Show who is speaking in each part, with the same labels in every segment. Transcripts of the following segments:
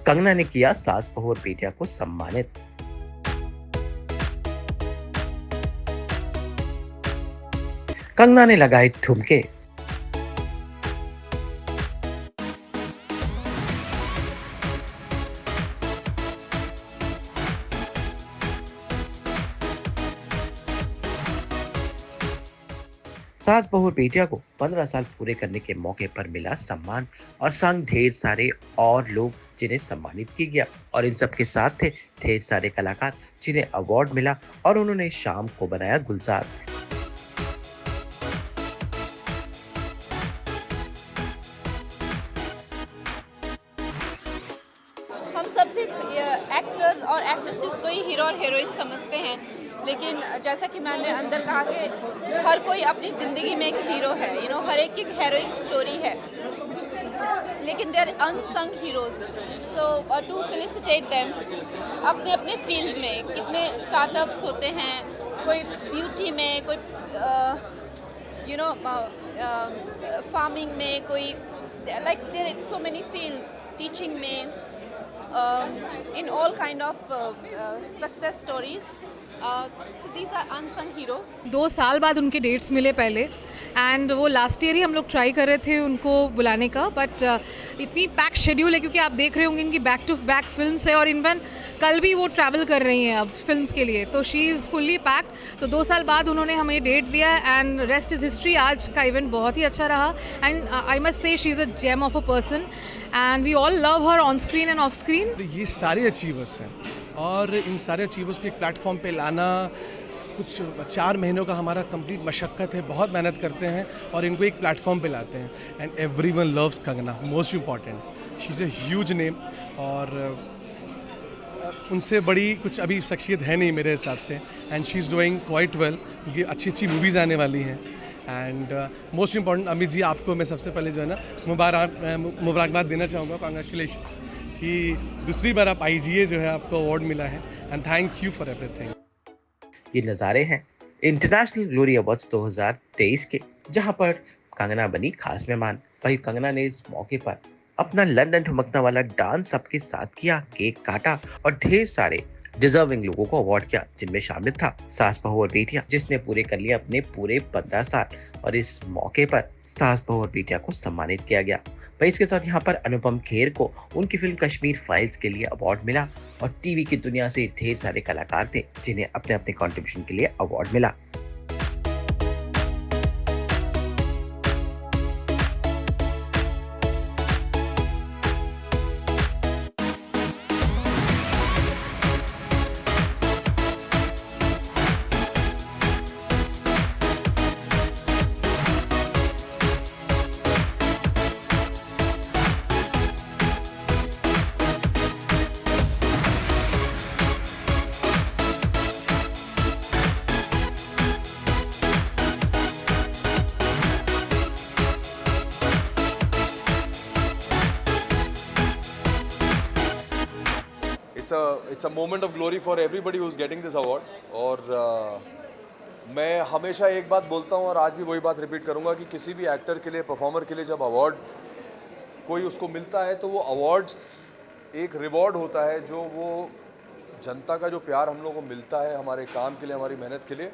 Speaker 1: कंगना ने किया सास बहू और बेटिया को सम्मानित। कंगना ने लगाए ठुमके। सास बहू और बेटिया को 15 साल पूरे करने के मौके पर मिला सम्मान और संग ढेर सारे और लोग जिन्हें सम्मानित किया गया। और इन सब के साथ थे ढेर सारे कलाकार जिन्हें अवार्ड मिला और उन्होंने शाम को बनाया गुलजार।
Speaker 2: हम सब सिर्फ एक्टर्स और एक्ट्रेसेस को ही हीरो और हीरोइन समझते हैं, लेकिन जैसा कि मैंने अंदर कहा कि हर कोई अपनी ज़िंदगी में एक हीरो है, हर एक की हेरोइक स्टोरी है, लेकिन they are unsung heroes. So to felicitate them, अपने अपने फील्ड में कितने स्टार्टअप्स होते हैं, कोई ब्यूटी में, कोई फार्मिंग में, कोई like there are so many fields, teaching में, in all kind of success stories. So these are unsung heroes.
Speaker 3: 2 साल बाद उनके डेट्स मिले पहले, एंड वो लास्ट ईयर ही हम लोग ट्राई कर रहे थे उनको बुलाने का, बट इतनी पैक शेड्यूल है क्योंकि आप देख रहे होंगे इनकी बैक टू बैक फिल्म्स है, और इवन कल भी वो ट्रैवल कर रही हैं अब फिल्म्स के लिए, तो शी इज़ फुल्ली पैक्ड। तो 2 साल बाद उन्होंने हमें डेट दिया एंड रेस्ट इज़ हिस्ट्री। आज का इवेंट बहुत ही अच्छा रहा and I must say she is a gem of a person and we all love her on screen and off screen.
Speaker 4: ये सारे अचीवर्स हैं और इन सारे अचीवर्स को एक प्लेटफॉर्म पे लाना कुछ 4 महीनों का हमारा कंप्लीट मशक्क़त है, बहुत मेहनत करते हैं और इनको एक प्लेटफॉर्म पे लाते हैं। And everyone loves Kangana, most important, she is a huge name, और उनसे बड़ी कुछ अभी शख्सियत है नहीं मेरे हिसाब से। And she is doing quite well, क्योंकि अच्छी अच्छी मूवीज़ आने वाली हैं। And most important, Amit ji आपको मैं सबसे पहले जो है ना मुबारकबाद देना चाहूँगा, कॉन्ग्रेचुलेशंस कि दूसरी बार आप आईजीए जो है आपको अवार्ड मिला है, and thank you for everything.
Speaker 1: ये नज़ारे हैं इंटरनेशनल ग्लोरी अवार्ड्स 2023 के, जहां पर कंगना बनी खास मेहमान। वही कंगना ने इस मौके पर अपना लंदन ठुमकना वाला डांस सबके साथ किया, केक काटा और ढेर सारे डिजर्विंग लोगों को अवार्ड किया, जिनमें शामिल था सास बहू और बेटिया, जिसने पूरे कर लिया अपने पूरे 15 साल। और इस मौके पर सास बहू और बेटिया को सम्मानित किया गया। वही इसके साथ यहाँ पर अनुपम खेर को उनकी फिल्म कश्मीर फाइल्स के लिए अवार्ड मिला, और टीवी की दुनिया से ढेर सारे कलाकार थे जिन्हें अपने अपने कंट्रीब्यूशन के लिए अवार्ड मिला।
Speaker 5: It's a moment of glory for everybody who's getting this award. और मैं हमेशा एक बात बोलता हूँ और आज भी वही बात रिपीट करूँगा कि किसी भी एक्टर के लिए, परफॉर्मर के लिए जब अवार्ड कोई उसको मिलता है तो वो अवार्ड्स एक रिवॉर्ड होता है, जो वो जनता का जो प्यार हम लोग को मिलता है हमारे काम के लिए, हमारी मेहनत के लिए,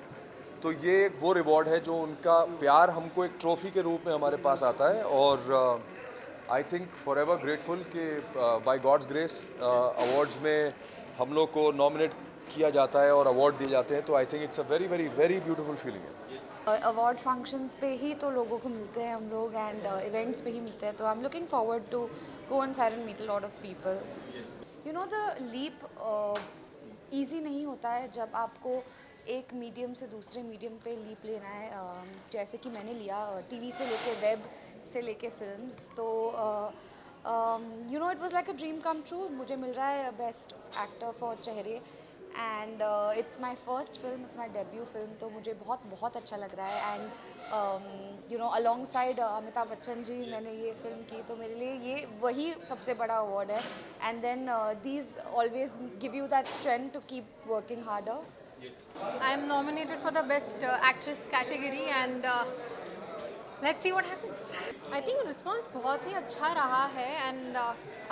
Speaker 5: तो ये वो रिवॉर्ड है जो उनका प्यार हमको एक ट्रॉफी के रूप में हमारे पास आता है। और I think for ever grateful कि बाय गॉड्स ग्रेस अवार्ड्स में हम लोग को नॉमिनेट किया जाता है और अवार्ड दिए जाते हैं, तो I think it's a very very very beautiful feeling है।
Speaker 6: अवार्ड फंक्शंस पे ही तो लोगों को मिलते हैं हम लोग, एंड इवेंट्स पे ही मिलते हैं, तो I am looking forward to go on side and meet a lot of people. You know the leap easy नहीं होता है जब आपको एक मीडियम से दूसरे मीडियम पे लीप लेना है, जैसे कि मैंने लिया टीवी से लेके वेब से लेके फिल्म्स, तो you know it was like a dream come true. मुझे मिल रहा है best actor for Chehre, and it's my first film, it's my debut film, तो मुझे बहुत बहुत अच्छा लग रहा है। And you know alongside Amitabh Bachchan ji मैंने ये फिल्म की, तो मेरे लिए ये वही सबसे बड़ा अवार्ड है। And then these always give you that strength to keep working harder.
Speaker 7: I am nominated for the best actress category, and let's see what happens. I think response बहुत ही अच्छा रहा है एंड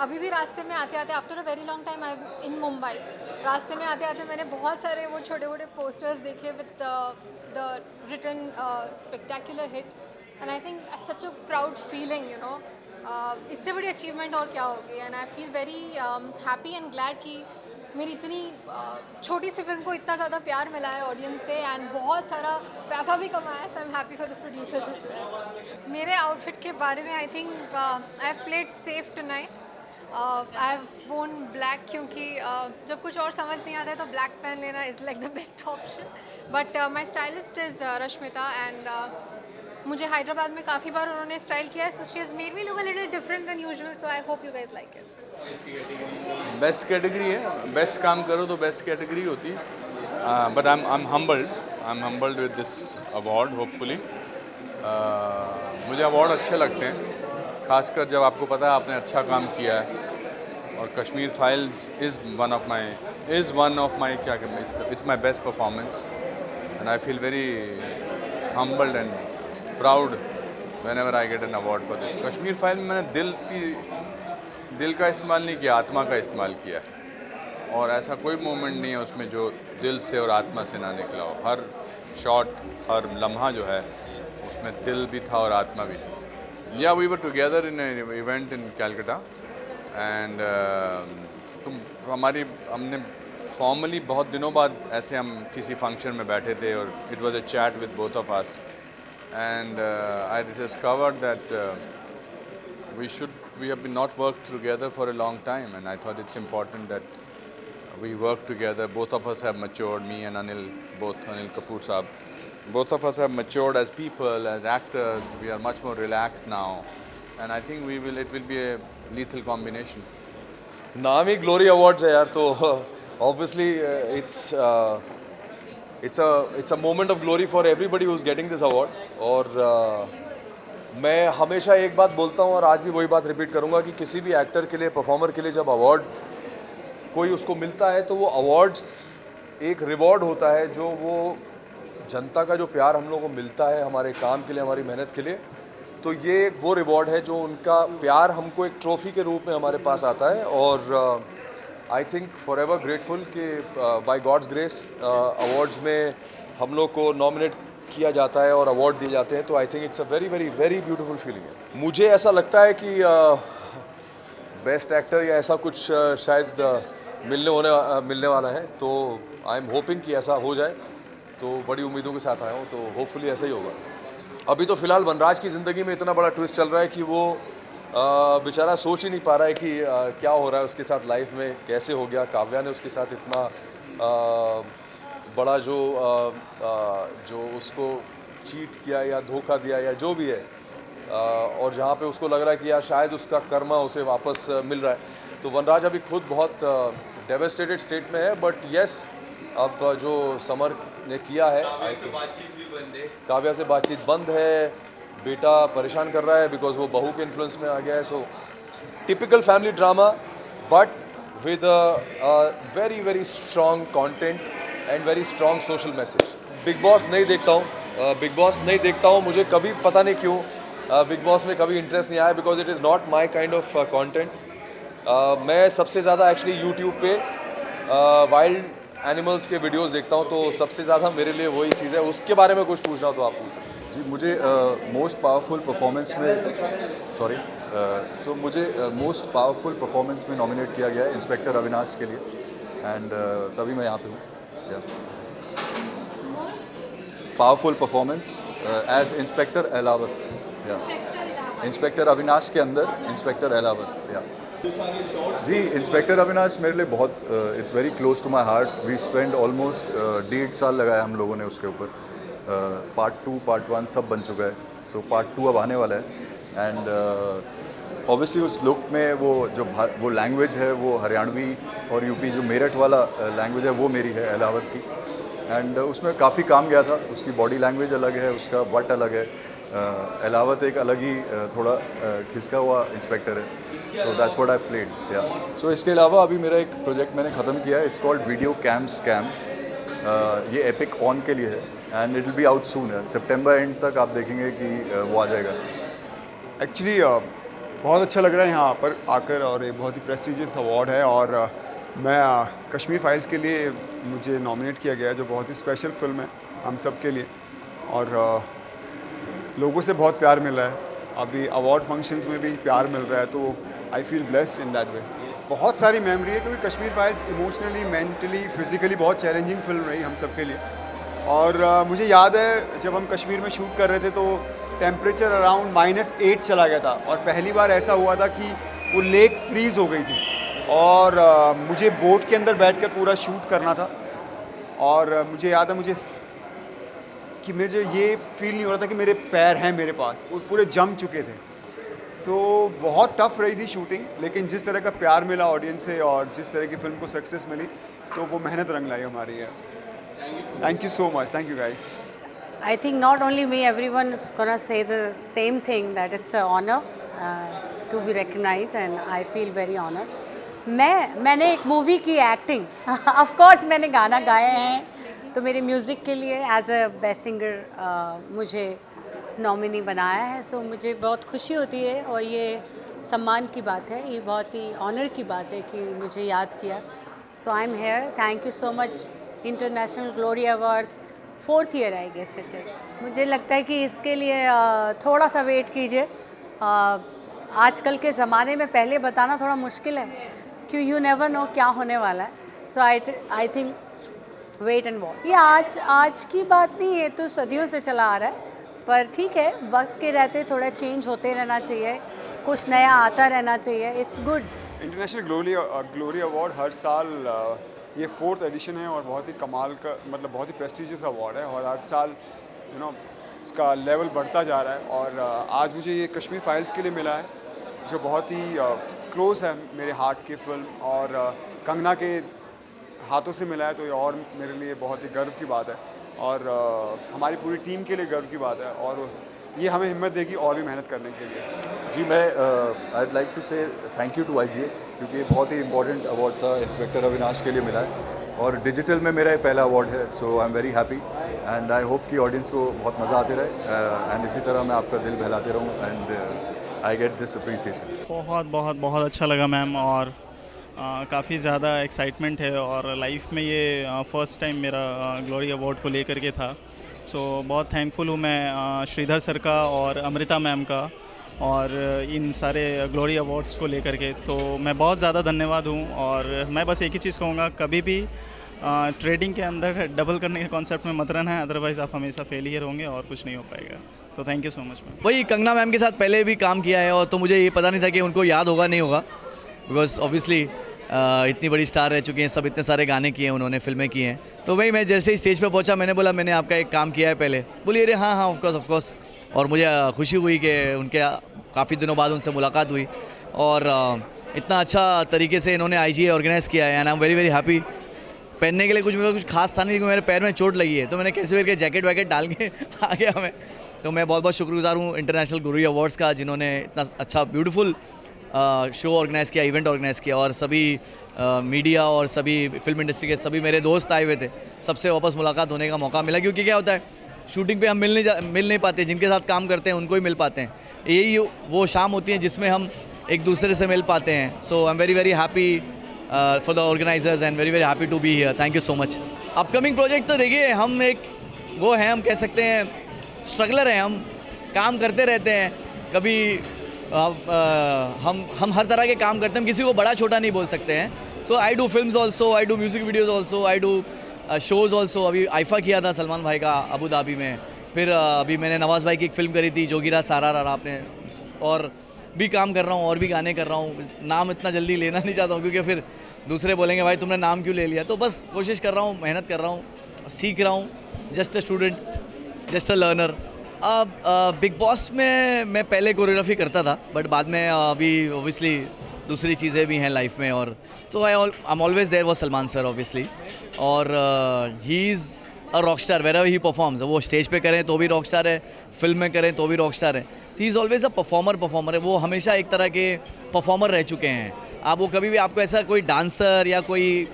Speaker 7: अभी भी रास्ते में आते आते after a very long time I in Mumbai, रास्ते में आते आते मैंने बहुत सारे वो छोटे छोटे पोस्टर्स देखे with the written spectacular hit and I think that's such a proud feeling, you know. इससे बड़ी अचीवमेंट और क्या होगी. And I feel very happy and glad कि मेरी इतनी छोटी सी फिल्म को इतना ज़्यादा प्यार मिला है ऑडियंस से एंड बहुत सारा पैसा भी कमाया है. So I am happy for the producers as well. मेरे आउटफिट के बारे में I think I have played safe tonight. I have worn black क्योंकि जब कुछ और समझ नहीं आता है तो ब्लैक पहन लेना is like the best option. But my stylist is Rashmita and मुझे हैदराबाद में काफ़ी बार उन्होंने स्टाइल किया है. So she has made me look a little different than usual. So I hope you guys like it.
Speaker 8: Best category है, best काम करो तो बेस्ट कैटेगरी होती है. But I am humbled with this award. Hopefully मुझे award अच्छे लगते हैं, खासकर जब आपको पता है आपने अच्छा काम किया है. और Kashmir files is one of my क्या it's my best performance and I feel very humbled and proud whenever I get an award for this. Kashmir file में मैंने दिल का इस्तेमाल नहीं किया, आत्मा का इस्तेमाल किया. और ऐसा कोई मोमेंट नहीं है उसमें जो दिल से और आत्मा से ना निकला हो. हर शॉट, हर लम्हा जो है उसमें दिल भी था और आत्मा भी थी. Yeah we were together in event in Calcutta and हमने फॉर्मली बहुत दिनों बाद ऐसे हम किसी फंक्शन में बैठे थे और it was a chat with both of us and I discovered that we have been not worked together for a long time, and I thought it's important that we work together. Both of us have matured, me and Anil Kapoor Saab. Both of us have matured as people, as actors. We are much more relaxed now, and I think it will be a lethal combination.
Speaker 5: नाम ही glory awards है यार, तो obviously it's a moment of glory for everybody who's getting this award. और मैं हमेशा एक बात बोलता हूँ और आज भी वही बात रिपीट करूँगा कि किसी भी एक्टर के लिए, परफॉर्मर के लिए जब अवार्ड कोई उसको मिलता है तो वो अवार्ड्स एक रिवॉर्ड होता है, जो वो जनता का जो प्यार हम लोगों को मिलता है हमारे काम के लिए, हमारी मेहनत के लिए. तो ये वो रिवॉर्ड है जो उनका प्यार हमको एक ट्रॉफी के रूप में हमारे पास आता है. और I think for ever grateful कि बाय गॉड्स ग्रेस अवार्ड्स में हम लोग को नॉमिनेट किया जाता है और अवार्ड दिए जाते हैं. तो I think it's a very very very beautiful feeling है. मुझे ऐसा लगता है कि बेस्ट एक्टर या ऐसा कुछ शायद मिलने वाला है. तो आई एम होपिंग कि ऐसा हो जाए. तो बड़ी उम्मीदों के साथ आया हूँ, तो होपफुली ऐसा ही होगा. अभी तो फ़िलहाल वनराज की ज़िंदगी में इतना बड़ा ट्विस्ट चल रहा है कि वो बेचारा सोच ही नहीं पा रहा है कि क्या हो रहा है उसके साथ लाइफ में, कैसे हो गया. काव्या ने उसके साथ इतना बड़ा जो उसको चीट किया या धोखा दिया या जो भी है, और जहाँ पे उसको लग रहा है कि यार शायद उसका कर्मा उसे वापस मिल रहा है. तो वनराज अभी खुद बहुत डेवेस्टेटेड स्टेट में है. बट येस, अब जो समर ने किया है, काव्या से बातचीत बंद है. बेटा परेशान कर रहा है बिकॉज वो बहू के इन्फ्लुएंस में आ गया है. So typical family drama but with very very strong content and very strong social message. Bigg Boss नहीं देखता हूँ. मुझे कभी पता नहीं क्यों बिग बॉस में कभी इंटरेस्ट नहीं आया, because it is not my kind of content. मैं सबसे ज़्यादा एक्चुअली यूट्यूब पे वाइल्ड एनिमल्स के वीडियोस देखता हूँ. तो सबसे ज़्यादा मेरे लिए वही चीज़ है. उसके बारे में कुछ पूछना हो तो आप पूछ सकते हैं.
Speaker 9: जी, मुझे मोस्ट पावरफुल परफॉर्मेंस में नॉमिनेट किया गया है इंस्पेक्टर अविनाश के लिए, एंड तभी मैं यहाँ पे हूँ. Powerful performance as inspector Ahlawat. Inspector Avinash के अंदर इंस्पेक्टर एलावत. जी, इंस्पेक्टर अविनाश मेरे लिए बहुत it's very close to my heart. We spend almost 1.5 साल लगाया हम लोगों ने उसके ऊपर. पार्ट 2, पार्ट 1 सब बन चुका है. सो पार्ट 2 अब आने वाला है. एंड ऑब्वियसली उस लुक में वो लैंग्वेज है वो हरियाणवी और यूपी जो मेरठ वाला लैंग्वेज है वो मेरी है, एलावत की. एंड उसमें काफ़ी काम गया था. उसकी बॉडी लैंग्वेज अलग है, उसका वट अलग है. एलावत एक अलग ही थोड़ा खिसका हुआ इंस्पेक्टर है. So that's what I played. या सो इसके अलावा अभी मेरा एक प्रोजेक्ट मैंने ख़त्म किया है. It's called video cam scam. ये एपिक ऑन के लिए है and it will be out soon. सितंबर एंड तक आप देखेंगे कि वो आ जाएगा.
Speaker 10: एक्चुअली बहुत अच्छा लग रहा है यहाँ पर आकर, और ये बहुत ही प्रेस्टिजियस अवार्ड है। और मैं कश्मीर फाइल्स के लिए मुझे नॉमिनेट किया गया है, जो बहुत ही स्पेशल फिल्म है हम सब के लिए, और लोगों से बहुत प्यार मिल रहा है। अभी अवार्ड फंक्शंस में भी प्यार मिल रहा है, तो I feel blessed in that way. बहुत सारी मेमोरी है, क्योंकि Kashmir files emotionally, mentally, physically बहुत चैलेंजिंग फिल्म रही हम सब के लिए। और मुझे याद है जब हम कश्मीर में शूट कर रहे थे तो टेम्परेचर अराउंड -8 चला गया था, और पहली बार ऐसा हुआ था कि वो लेक फ्रीज़ हो गई थी, और मुझे बोट के अंदर बैठकर पूरा शूट करना था। और मुझे याद है मुझे ये फील नहीं हो रहा था कि मेरे पैर हैं मेरे पास, वो पूरे जम चुके थे। सो बहुत टफ रही थी शूटिंग, लेकिन जिस तरह का प्यार मिला ऑडियंस से और जिस तरह की फिल्म को सक्सेस मिली, तो वो मेहनत रंग लाई हमारी है। Thank you so much, thank you guys.
Speaker 11: I think not only me, everyone is gonna say the same thing, that it's an honor to be recognized, and I feel very honored. मैंने एक movie की acting of course मैंने गाना गाया है, तो मेरे music के लिए एज अ बेस्ट सिंगर मुझे नॉमिनी बनाया है। सो मुझे बहुत खुशी होती है, और ये सम्मान की बात है, ये बहुत ही ऑनर की बात है कि मुझे याद किया। So I am here, thank you so much. International glory award 4th year I guess it is. मुझे लगता है कि इसके लिए थोड़ा सा वेट कीजिए। आजकल के ज़माने में पहले बताना थोड़ा मुश्किल है, क्यों यू नेवर नो क्या होने वाला है। So I think wait and watch. ये आज की बात नहीं है, तो सदियों से चला आ रहा है, पर ठीक है, वक्त के रहते थोड़ा चेंज होते रहना चाहिए, कुछ नया आता रहना चाहिए, it's good.
Speaker 10: International glory award हर साल ये 4th एडिशन है, और बहुत ही कमाल का, मतलब बहुत ही प्रेस्टिजियस अवार्ड है, और हर साल उसका लेवल बढ़ता जा रहा है। और आज मुझे ये कश्मीर फाइल्स के लिए मिला है, जो बहुत ही क्लोज है मेरे हार्ट की फिल्म, और कंगना के हाथों से मिला है, तो ये और मेरे लिए बहुत ही गर्व की बात है, और हमारी पूरी टीम के लिए गर्व की बात है, और ये हमें हिम्मत देगी और भी मेहनत करने के लिए।
Speaker 9: जी, मैं I'd like to say thank you to IGA, क्योंकि ये बहुत ही इम्पोर्टेंट अवार्ड था, इंस्पेक्टर अविनाश के लिए मिला है, और डिजिटल में मेरा ये पहला अवार्ड है। So I am very happy, and I hope कि ऑडियंस को बहुत मज़ा आते रहे, एंड इसी तरह मैं आपका दिल बहलाते रहूँ, and I get this appreciation.
Speaker 12: बहुत अच्छा लगा मैम, और काफ़ी ज़्यादा एक्साइटमेंट है, और लाइफ में ये फ़र्स्ट टाइम मेरा ग्लोरी अवार्ड को लेकर के था। सो बहुत थैंकफुल हूँ मैं श्रीधर सर का और अमृता मैम का, और इन सारे ग्लोरी अवार्ड्स को लेकर के, तो मैं बहुत ज़्यादा धन्यवाद हूँ। और मैं बस एक ही चीज़ कहूँगा, कभी भी ट्रेडिंग के अंदर डबल करने के कॉन्सेप्ट में मत रहना है, अदरवाइज़ आप हमेशा फेलियर होंगे और कुछ नहीं हो पाएगा। तो thank you so much ma'am.
Speaker 13: वही कंगना मैम के साथ पहले भी काम किया है, और तो मुझे ये पता नहीं था कि उनको याद होगा नहीं होगा, बिकॉज ऑब्वियसली इतनी बड़ी स्टार रह चुकी हैं, सब इतने सारे गाने किए हैं उन्होंने, फिल्में की हैं। तो वही मैं जैसे ही स्टेज पे पहुंचा, मैंने बोला मैंने आपका एक काम किया है पहले। बोली अरे हाँ ऑफ कोर्स। और मुझे खुशी हुई कि उनके काफ़ी दिनों बाद उनसे मुलाकात हुई, और इतना अच्छा तरीके से इन्होंने IGA ऑर्गेनाइज़ किया है, and I am very very happy. पहनने के लिए कुछ खास था नहीं, क्योंकि मेरे पैर में चोट लगी है, तो मैंने कैसे करके जैकेट वैकेट डाल के आ गया मैं। तो मैं बहुत बहुत शुक्रगुजार हूँ इंटरनेशनल ग्लोरी अवार्ड्स का, जिन्होंने इतना अच्छा ब्यूटीफुल शो ऑर्गेनाइज़ किया, इवेंट ऑर्गेनाइज़ किया, और सभी मीडिया और सभी फिल्म इंडस्ट्री के सभी मेरे दोस्त आए हुए थे, सबसे वापस मुलाकात होने का मौका मिला। क्योंकि क्या होता है, शूटिंग पे हम मिल नहीं पाते, जिनके साथ काम करते हैं उनको ही मिल पाते हैं, यही वो शाम होती है जिसमें हम एक दूसरे से मिल पाते हैं। So I am very very happy for the organisers, and very very happy to be here. Thank you so much. Upcoming project तो देखिए, हम एक वो हैं, हम कह सकते हैं स्ट्रगलर हैं, हम काम करते रहते हैं। कभी हम हर तरह के काम करते हैं, हम किसी को बड़ा छोटा नहीं बोल सकते हैं। तो I do films also, I do music videos also, I do shows also. अभी आइफा किया था सलमान भाई का अबू धाबी में, फिर अभी मैंने नवाज़ भाई की एक फ़िल्म करी थी जोगिरा सारा रा आपने, और भी काम कर रहा हूँ और भी गाने कर रहा हूँ। नाम इतना जल्दी लेना नहीं चाहता हूँ, क्योंकि फिर दूसरे बोलेंगे भाई तुमने नाम क्यों ले लिया। तो बस कोशिश कर रहा हूँ, मेहनत कर रहा हूँ, सीख रहा हूँ, just a student, just a learner. अब बिग बॉस में मैं पहले कोरियोग्राफी करता था, बट बाद में अभी ऑब्वियसली दूसरी चीज़ें भी हैं लाइफ में, और तो I am always there for Salman sir obviously. और he is a rock star wherever he performs. वो स्टेज पे करें तो भी रॉक स्टार है, फिल्म में करें तो भी रॉक स्टार है। He is always a performer है। वो हमेशा एक तरह के परफॉर्मर रह चुके हैं। आप वो कभी भी आपको ऐसा कोई डांसर या कोई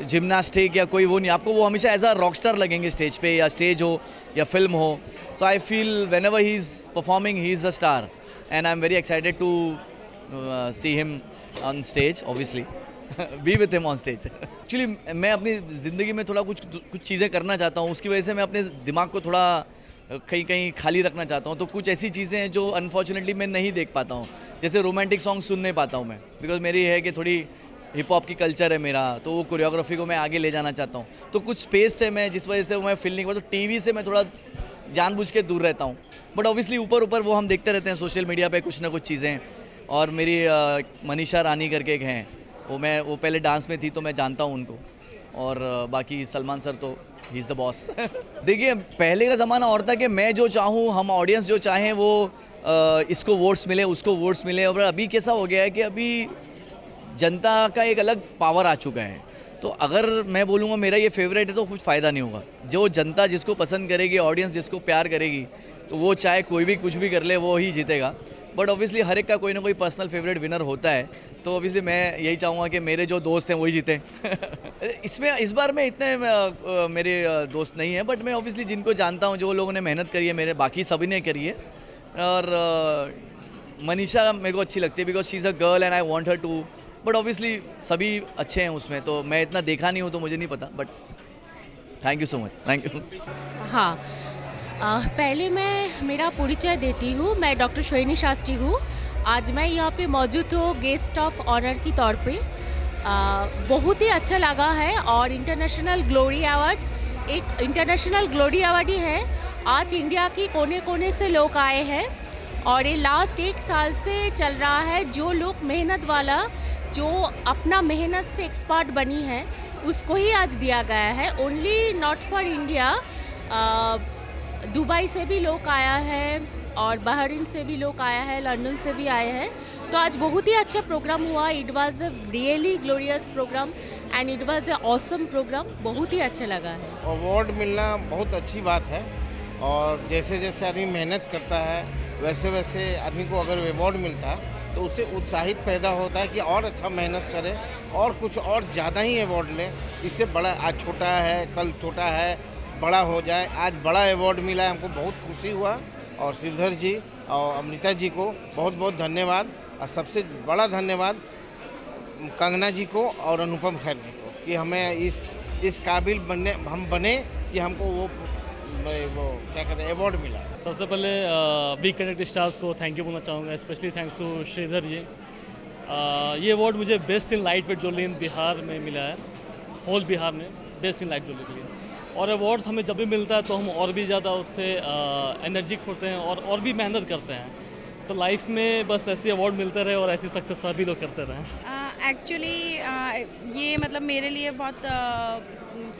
Speaker 13: जिम्नास्टिक या कोई वो नहीं, आपको वो हमेशा एज अ रॉक स्टार लगेंगे स्टेज पे, या स्टेज हो या फिल्म हो। तो I feel whenever he is performing he is a star. And I am very excited to see him on stage, obviously be with him on stage. Actually मैं अपनी ज़िंदगी में थोड़ा कुछ चीज़ें करना चाहता हूँ, उसकी वजह से मैं अपने दिमाग को थोड़ा कहीं कहीं खाली रखना चाहता हूँ। तो कुछ ऐसी चीज़ें हैं जो अनफॉर्चुनेटली मैं नहीं देख पाता हूँ, जैसे रोमांटिक सॉन्ग सुन नहीं पाता हूँ मैं, बिकॉज मेरी है कि थोड़ी हिप हॉप की कल्चर है मेरा, तो वो कोरियोग्राफी को मैं आगे ले जाना चाहता हूँ। तो कुछ स्पेस से मैं, जिस वजह से मैं फील नहीं करता, तो टीवी से मैं थोड़ा जानबूझ के दूर रहता हूँ। बट ऑब्वियसली ऊपर ऊपर वो हम देखते रहते हैं सोशल मीडिया पे कुछ ना कुछ चीज़ें। और मेरी मनीषा रानी करके एक हैं, वो पहले डांस में थी तो मैं जानता हूँ उनको। और बाकी सलमान सर तो ही इज़ द बॉस। देखिए पहले का ज़माना और था कि मैं जो चाहूँ, हम ऑडियंस जो चाहें वो इसको वोट्स मिले, उसको वोट्स मिले। और अभी कैसा हो गया है कि अभी जनता का एक अलग पावर आ चुका है। तो अगर मैं बोलूँगा मेरा ये फेवरेट है तो कुछ फ़ायदा नहीं होगा। जो जनता जिसको पसंद करेगी, ऑडियंस जिसको प्यार करेगी, तो वो चाहे कोई भी कुछ भी कर ले वो ही जीतेगा। बट ऑब्वियसली हर एक का कोई ना कोई पर्सनल फेवरेट विनर होता है, तो ऑब्वियसली मैं यही चाहूँगा कि मेरे जो दोस्त हैं वही जीते। इसमें इस बार में इतने मेरे दोस्त नहीं हैं, बट मैं ऑब्वियसली जिनको जानता हूँ, जो लोगों ने मेहनत करी है, मेरे बाकी सभी ने करी है। और मनीषा मेरे को अच्छी लगती है because she is a girl and I want her to. But obviously सभी अच्छे हैं उसमें, तो मैं इतना देखा नहीं हूँ तो मुझे नहीं पता। But thank you so much, thank you.
Speaker 14: हाँ, पहले मैं मेरा परिचय देती हूँ। मैं डॉक्टर श्रेणी शास्त्री हूँ। आज मैं यहाँ पे मौजूद हूँ गेस्ट ऑफ ऑनर की तौर पे। बहुत ही अच्छा लगा है। और इंटरनेशनल ग्लोरी अवार्ड एक इंटरनेशनल ग्लोरी अवार्ड ही है। आज इंडिया की कोने कोने से लोग आए हैं और ये लास्ट 1 साल से चल रहा है। जो लोग मेहनत वाला, जो अपना मेहनत से एक्सपर्ट बनी है, उसको ही आज दिया गया है। Only not for India, Dubai से भी लोग आया है और बहरीन से भी लोग आया है, लंदन से भी आए हैं। तो आज बहुत ही अच्छा प्रोग्राम हुआ। It was a really glorious programme and it was a awesome programme. बहुत ही अच्छा लगा है।
Speaker 15: अवार्ड मिलना बहुत अच्छी बात है और जैसे जैसे आदमी मेहनत करता है वैसे वैसे आदमी को अगर अवार्ड मिलता तो उससे उत्साहित पैदा होता है कि और अच्छा मेहनत करे और कुछ और ज़्यादा ही अवार्ड ले। इससे बड़ा, आज छोटा है, कल छोटा है, बड़ा हो जाए। आज बड़ा अवार्ड मिला है, हमको बहुत खुशी हुआ। और श्रीधर जी और अमृता जी को बहुत बहुत धन्यवाद। और सबसे बड़ा धन्यवाद कंगना जी को और अनुपम खेर जी को कि हमें इस काबिल हम बने कि हमको वो क्या कहते हैं अवार्ड मिला।
Speaker 16: सबसे पहले वी कनेक्ट स्टार्स को थैंक यू बोलना चाहूँगा, स्पेशली थैंक्स टू श्रीधर जी। ये अवार्ड मुझे best in light weight jewellery इन बिहार में मिला है, होल बिहार में बेस्ट इन लाइट ज्वेलरी के लिए। और अवार्ड्स हमें जब भी मिलता है तो हम और भी ज़्यादा उससे एनर्जिक होते हैं और भी मेहनत करते हैं। तो लाइफ में बस ऐसे अवार्ड मिलते रहे और ऐसी सक्सेस सभी लोग करते रहें।
Speaker 2: एक्चुअली ये मतलब मेरे लिए बहुत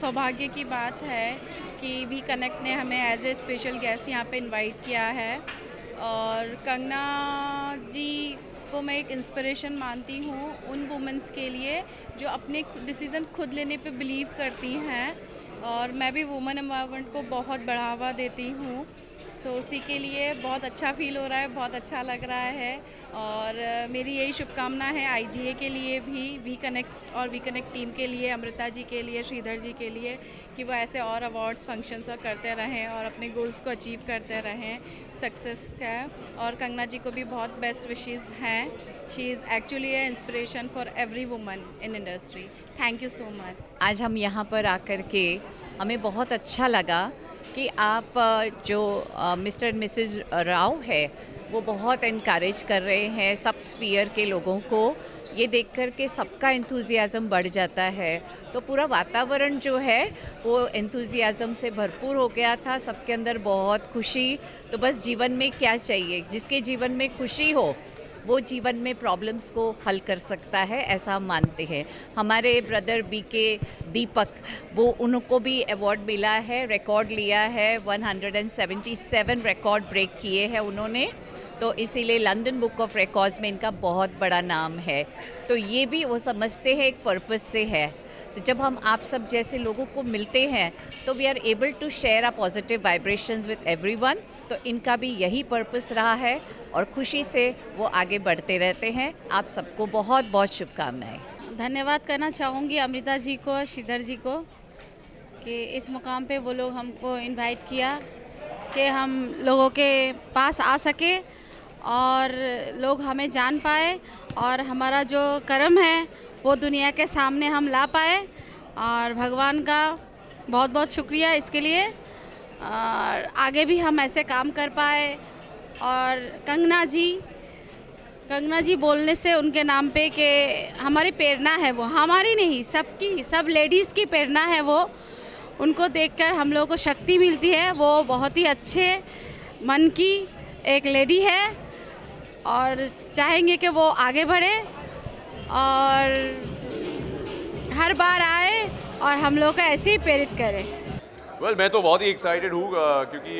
Speaker 2: सौभाग्य की बात है कि वी कनेक्ट ने हमें एज ए स्पेशल गेस्ट यहाँ पे इनवाइट किया है। और कंगना जी को मैं एक इंस्पिरेशन मानती हूँ उन वुमेंस के लिए जो अपने डिसीज़न खुद लेने पे बिलीव करती हैं। और मैं भी वुमेन एम्पावरमेंट को बहुत बढ़ावा देती हूँ। सो उसी के लिए बहुत अच्छा फील हो रहा है, बहुत अच्छा लग रहा है। और मेरी यही शुभकामना है आईजीए के लिए भी, वी कनेक्ट और वी कनेक्ट टीम के लिए, अमृता जी के लिए, श्रीधर जी के लिए, कि वो ऐसे और अवार्ड्स फंक्शंस और करते रहें और अपने गोल्स को अचीव करते रहें, सक्सेस है। और कंगना जी को भी बहुत बेस्ट विशेस हैं। She is actually A inspiration for every woman in industry. Thank you so much.
Speaker 17: आज हम यहाँ पर आकर के हमें बहुत अच्छा लगा कि आप जो मिस्टर एंड मिसेस राव है वो बहुत इनकरेज कर रहे हैं सब स्फीयर के लोगों को। ये देख कर के सबका एंथुजियाज़म बढ़ जाता है। तो पूरा वातावरण जो है वो एंथुजियाज़म से भरपूर हो गया था, सबके अंदर बहुत खुशी। तो बस जीवन में क्या चाहिए, जिसके जीवन में खुशी हो वो जीवन में प्रॉब्लम्स को हल कर सकता है, ऐसा हम मानते हैं। हमारे ब्रदर बीके दीपक, वो उनको भी अवार्ड मिला है, रिकॉर्ड लिया है, 177 रिकॉर्ड ब्रेक किए हैं उन्होंने। तो इसीलिए लंदन बुक ऑफ रिकॉर्ड्स में इनका बहुत बड़ा नाम है। तो ये भी वो समझते हैं एक पर्पस से है। तो जब हम आप सब जैसे लोगों को मिलते हैं तो we are able to share a positive vibrations with everyone. तो इनका भी यही पर्पस रहा है और खुशी से वो आगे बढ़ते रहते हैं। आप सबको बहुत बहुत शुभकामनाएं।
Speaker 18: धन्यवाद करना चाहूँगी अमृता जी को, श्रीधर जी को, कि इस मुकाम पे वो लोग हमको इनवाइट किया कि हम लोगों के पास आ सके और लोग हमें जान पाए और हमारा जो कर्म है वो दुनिया के सामने हम ला पाए, और भगवान का बहुत बहुत शुक्रिया इसके लिए। और आगे भी हम ऐसे काम कर पाए। और कंगना जी बोलने से उनके नाम पे कि हमारी प्रेरणा है, वो हमारी नहीं सबकी, सब लेडीज़ की प्रेरणा है वो। उनको देखकर हम लोगों को शक्ति मिलती है। वो बहुत ही अच्छे मन की एक लेडी है और चाहेंगे कि वो आगे बढ़े और हर बार आए और हम लोग को ऐसे ही प्रेरित करें।
Speaker 5: वेल मैं तो बहुत ही एक्साइटेड हूँ क्योंकि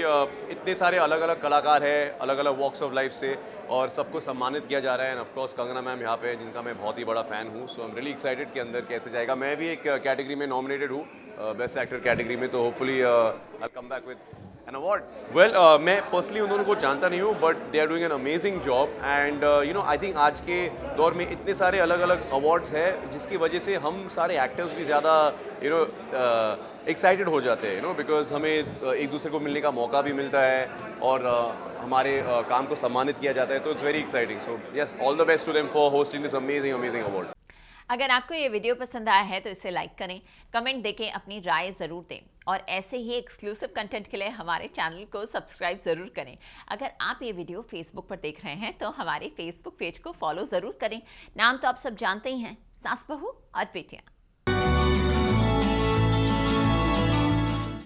Speaker 5: इतने सारे अलग अलग कलाकार हैं अलग अलग वॉक्स ऑफ लाइफ से, और सबको सम्मानित किया जा रहा है। End of course Kangana ma'am यहाँ पे हैं जिनका मैं बहुत ही बड़ा फ़ैन हूँ। सो आई एम रियली एक्साइटेड कि अंदर कैसे जाएगा। मैं भी एक कैटेगरी में नॉमिनेटेड हूँ, बेस्ट एक्टर कैटेगरी में, तो hopefully I come back with an award. Well मैं पर्सनली उन दोनों को जानता नहीं हूँ, but they are doing an amazing job. And you know I think आज के दौर में इतने सारे अलग अलग अवार्ड्स हैं जिसकी वजह से हम सारे एक्टर्स भी ज़्यादा यू नो एक्साइटेड हो जाते हैं, यू नो, बिकॉज हमें एक दूसरे को मिलने का मौका भी मिलता है और हमारे काम को सम्मानित किया जाता है, तो it's very exciting. So yes, all the best to them for hosting this amazing award.
Speaker 19: अगर आपको ये वीडियो पसंद आया है तो इसे लाइक करें, कमेंट देके अपनी राय ज़रूर दें, और ऐसे ही एक्सक्लूसिव कंटेंट के लिए हमारे चैनल को सब्सक्राइब ज़रूर करें। अगर आप ये वीडियो फेसबुक पर देख रहे हैं तो हमारे फेसबुक पेज को फॉलो ज़रूर करें। नाम तो आप सब जानते ही हैं, सास बहू और बेटियाँ।